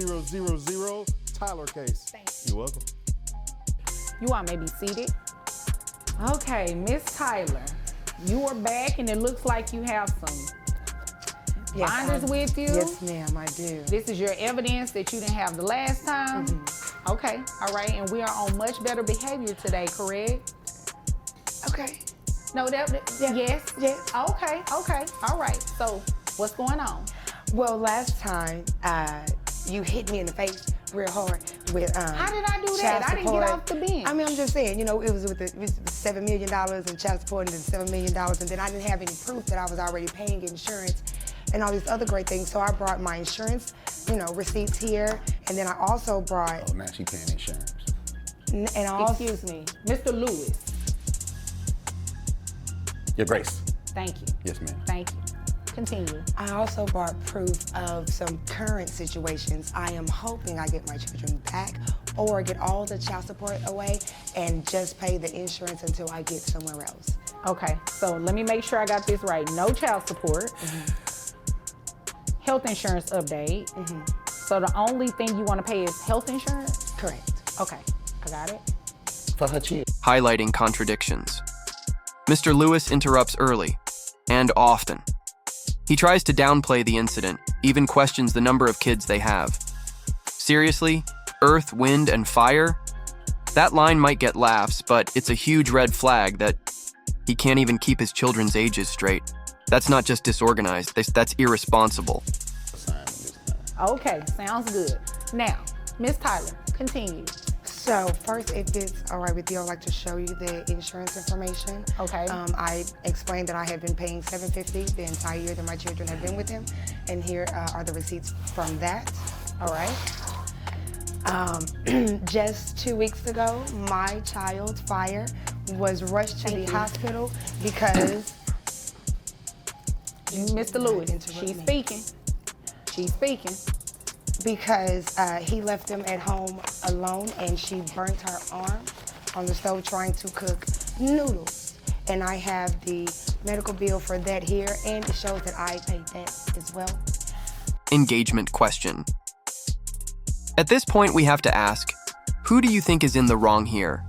000 Tyler case. Thanks. You're welcome. You all may be seated. Okay, Miss Tyler, you are back and it looks like you have some binders with you. Yes, ma'am, I do. This is your evidence that you didn't have the last time. Okay, all right, and we are on much better behavior today, correct? Okay. No, yes? Yes. Okay, all right. So, what's going on? Well, last time, you hit me in the face real hard with How did I do that? I didn't get off the bench. I mean, I'm just saying, you know, it was with it was $7 million in child support and then $7 million, and then I didn't have any proof that I was already paying insurance and all these other great things. So I brought my insurance, you know, receipts here, and then I also brought. Oh, now she paying insurance. And I also, Excuse me, Mr. Lewis. Your Grace. Thank you. Yes, ma'am. Thank you. Continue. I also brought proof of some current situations. I am hoping I get my children back or get all the child support away and just pay the insurance until I get somewhere else. Okay, so let me make sure I got this right. No child support, health insurance update. So the only thing you want to pay is health insurance? Correct. Okay, I got it. For her child. Highlighting contradictions. Mr. Lewis interrupts early, and often. He tries to downplay the incident, even questions the number of kids they have. Seriously? Earth, wind, and fire? That line might get laughs, but it's a huge red flag that he can't even keep his children's ages straight. That's not just disorganized, that's irresponsible. Okay, sounds good. Now, Miss Tyler, continue. So first, if it's all right with you, I'd like to show you the insurance information. Okay. I explained that I had been paying $750 the entire year that my children have been with him, and here are the receipts from that. All right. Just 2 weeks ago, my child, Fire, was rushed to the hospital because. Mr. Lewis, interrupt she's me. speaking. She's speaking. Because he left them at home alone and she burnt her arm on the stove trying to cook noodles. And I have the medical bill for that here, and it shows that I paid that as well. Engagement question. At this point, we have to ask, who do you think is in the wrong here?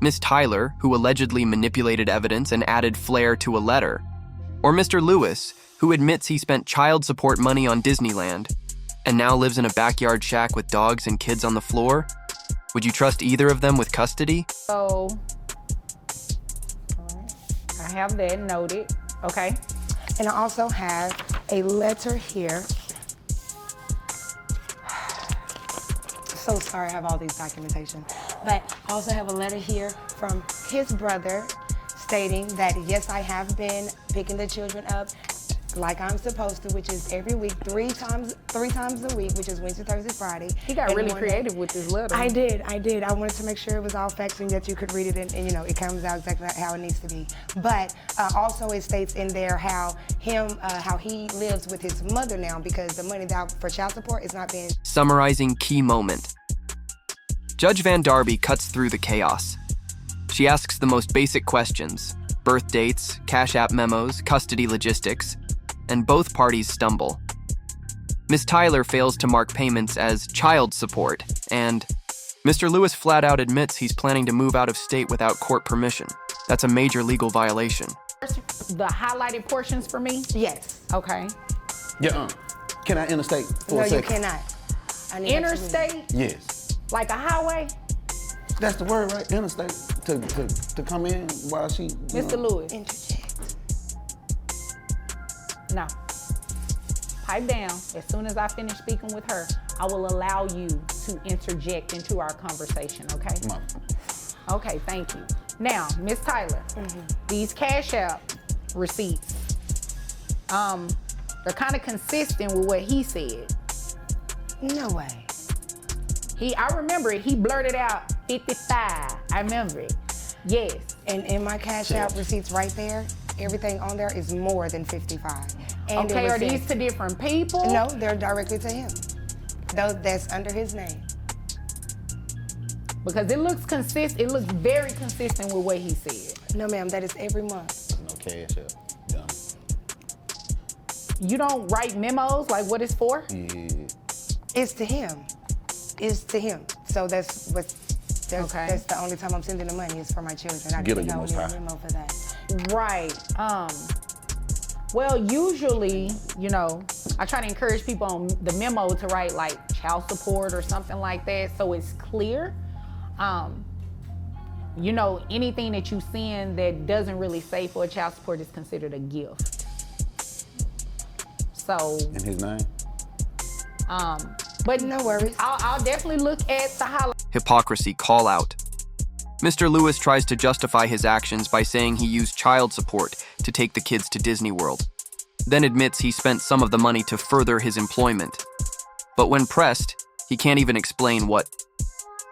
Miss Tyler, who allegedly manipulated evidence and added flair to a letter? Or Mr. Lewis, who admits he spent child support money on Disneyland and now lives in a backyard shack with dogs and kids on the floor? Would you trust either of them with custody? So, all right. I have that noted. Okay. And I also have a letter here. So sorry, I have all these documentation. But I also have a letter here from his brother stating that yes, I have been picking the children up like I'm supposed to, which is every week, three times a week, which is Wednesday, Thursday, Friday. He got really creative with this letter. I did. I wanted to make sure it was all facts and that you could read it and you know, it comes out exactly how it needs to be. But also it states in there how he lives with his mother now because the money for child support is not being. Summarizing key moment. Judge Van Darby cuts through the chaos. She asks the most basic questions: birth dates, Cash App memos, custody logistics, and both parties stumble. Miss Tyler fails to mark payments as child support, and Mr. Lewis flat out admits he's planning to move out of state without court permission. That's a major legal violation. The highlighted portions for me? Yes. Okay. Yeah, can I interstate for No, a second? you cannot. I need Interstate? Yes. Like a highway? That's the word, right? Interstate. To come in while she. Mr. Lewis? Interject. No. Pipe down. As soon as I finish speaking with her, I will allow you to interject into our conversation, okay? Okay, thank you. Now, Miss Tyler, these Cash App receipts, they're kind of consistent with what he said. No way. I remember it, he blurted out 55. I remember it. Yes. And in my Cash App receipts right there, everything on there is more than 55. And Okay, it was are these sent- to different people? No, they're directly to him. That's under his name. Because it looks consistent, it looks very consistent with what he said. No, ma'am, that is every month. No Cash App. Done. You don't write memos like what it's for? Yeah. It's to him. It's to him. So that's the only time I'm sending the money is for my children. I Get didn't her, know you a most memo for that. Right. Well, usually, I try to encourage people on the memo to write like child support or something like that, so it's clear. Anything that you send that doesn't really say for a child support is considered a gift. So. In his name? But no worries. I'll definitely look at the highlight. Hypocrisy call out. Mr. Lewis tries to justify his actions by saying he used child support to take the kids to Disney World, then admits he spent some of the money to further his employment. But when pressed, he can't even explain what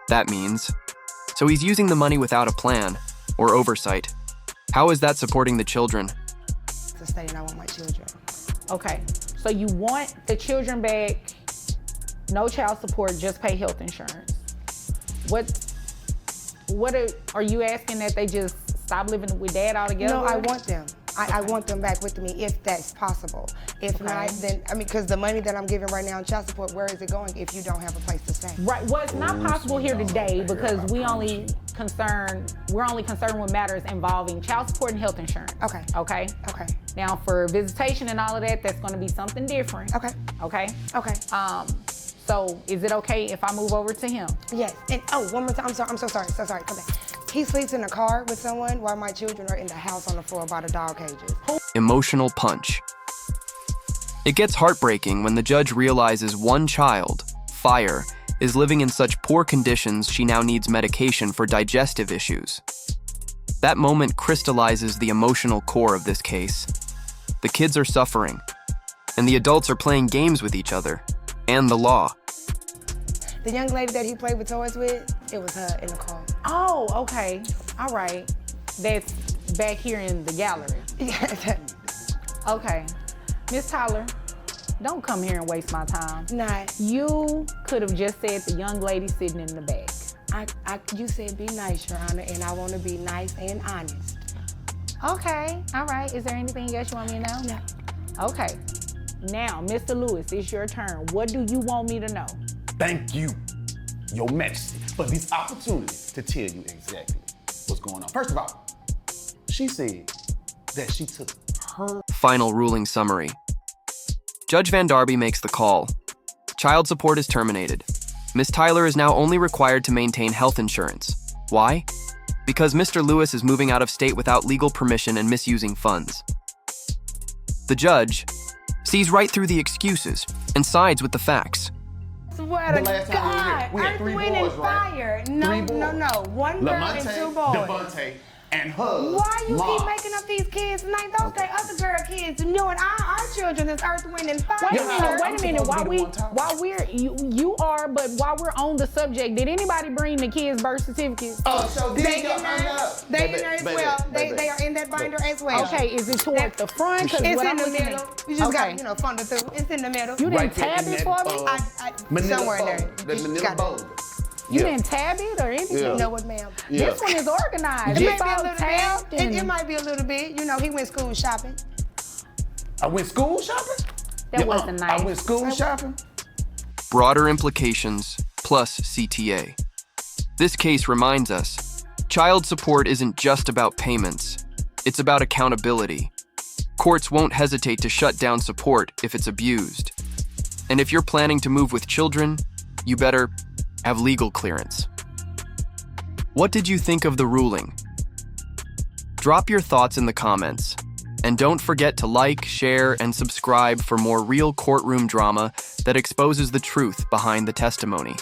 that means. So he's using the money without a plan or oversight. How is that supporting the children? To stating I want my children. Okay, so you want the children back, no child support, just pay health insurance. What are you asking that they just stop living with dad altogether? No, I want them. I want them back with me if that's possible. If not, then, because the money that I'm giving right now in child support, where is it going if you don't have a place to stay? Right, well, it's not possible here today because we're only concerned with matters involving child support and health insurance. Okay. Okay? Okay. Now, for visitation and all of that, that's gonna be something different. Okay. Okay? Okay. So is it okay if I move over to him? Yes, and one more time, I'm so sorry, come back. He sleeps in a car with someone while my children are in the house on the floor by the dog cages. Emotional punch. It gets heartbreaking when the judge realizes one child, Fire, is living in such poor conditions she now needs medication for digestive issues. That moment crystallizes the emotional core of this case. The kids are suffering, and the adults are playing games with each other and the law. The young lady that he played with toys with, it was her in the car. Oh, okay. All right. That's back here in the gallery. Okay. Miss Tyler, don't come here and waste my time. Not. You could have just said the young lady sitting in the back. You said be nice, Your Honor, and I want to be nice and honest. Okay. All right. Is there anything else you want me to know? No. Okay. Now, Mr. Lewis, it's your turn. What do you want me to know? Thank you, Your Majesty, for this opportunity to tell you exactly what's going on. First of all, she said that she took her... Final ruling summary. Judge Van Darby makes the call. Child support is terminated. Ms. Tyler is now only required to maintain health insurance. Why? Because Mr. Lewis is moving out of state without legal permission and misusing funds. The judge sees right through the excuses and sides with the facts. Swear to God, we had Earth, three Wind, boys, and right? Fire. Three boys. No. One girl and two boys. Devontae, and her Why you mom. keep making up these kids' names? Those they other girl kids. You and our children is Earth, Wind, and Fire. Wait a I'm minute. supposed to be the one talking. While we're on the subject, did anybody bring the kids' birth certificates? So They in there. They in there as well. They are in that binder as well. Okay, is it toward the front? It's in the middle. You just got funnel through. It's in the middle. You didn't tab it for me? Somewhere in there. The You manila got it. bowl. You didn't tab it or anything? Yeah. You know what, ma'am? Yeah. This one is organized. It It's might be a all little tabbed bit. and It might be a little bit. He went school shopping. I went school shopping? that wasn't nice. I went school shopping? Broader implications plus CTA. This case reminds us, child support isn't just about payments, it's about accountability. Courts won't hesitate to shut down support if it's abused. And if you're planning to move with children, you better have legal clearance. What did you think of the ruling? Drop your thoughts in the comments. And don't forget to like, share, and subscribe for more real courtroom drama that exposes the truth behind the testimony.